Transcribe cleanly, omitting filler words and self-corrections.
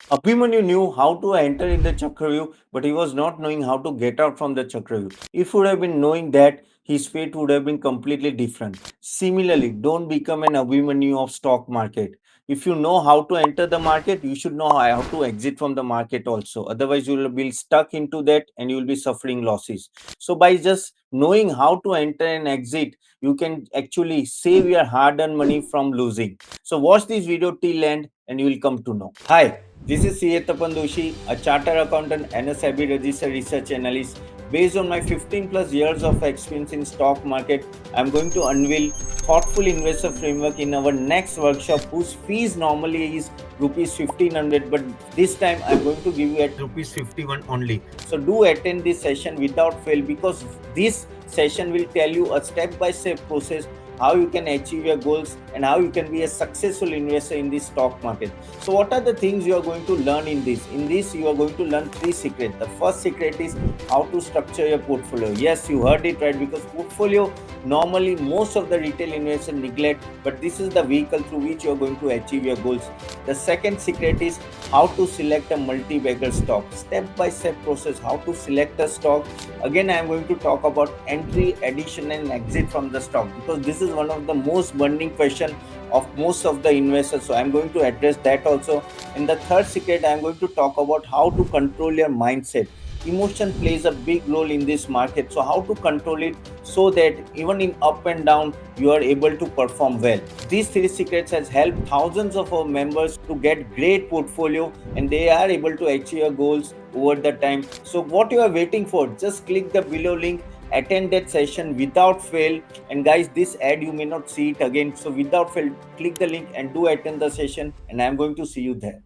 Abhimanyu knew how to enter in the Chakravyuh, but he was not knowing how to get out from the Chakravyuh. If he would have been knowing that, his fate would have been completely different. Similarly, don't become an Abhimanyu of stock market. If you know how to enter the market, you should know how to exit from the market also. Otherwise, you will be stuck into that and you will be suffering losses. So by just knowing how to enter and exit, you can actually save your hard-earned money from losing. So watch this video till end and you will come to know. Hi, this is Tapan Doshi, a chartered accountant and a sebi registered research analyst. Based on my 15 plus years of experience in stock market, I'm going to unveil thoughtful investor framework in our next workshop, whose fees normally is rupees 1500, but this time I'm going to give you at rupees 51 only. So do attend this session without fail, because this session will tell you a step by step process how you can achieve your goals and how you can be a successful investor in the stock market. So what are the things you are going to learn in this? In this, you are going to learn three secrets. The first secret is how to structure your portfolio. Yes, you heard it right, because portfolio normally most of the retail investors neglect, but this is the vehicle through which you are going to achieve your goals. The second secret is how to select a multi-bagger stock. Step by step process how to select a stock. Again, I am going to talk about entry, addition and exit from the stock, because this is one of the most burning question of most of the investors. So I'm going to address that also. In the third secret, I'm going to talk about how to control your mindset. Emotion plays a big role in this market, so how to control it so that even in up and down you are able to perform well. These three secrets has helped thousands of our members to get great portfolio and they are able to achieve your goals over the time. So what you are waiting for, just click the below link, attend that session without fail. And guys, this ad you may not see it again, so without fail click the link and do attend the session, and I'm going to see you there.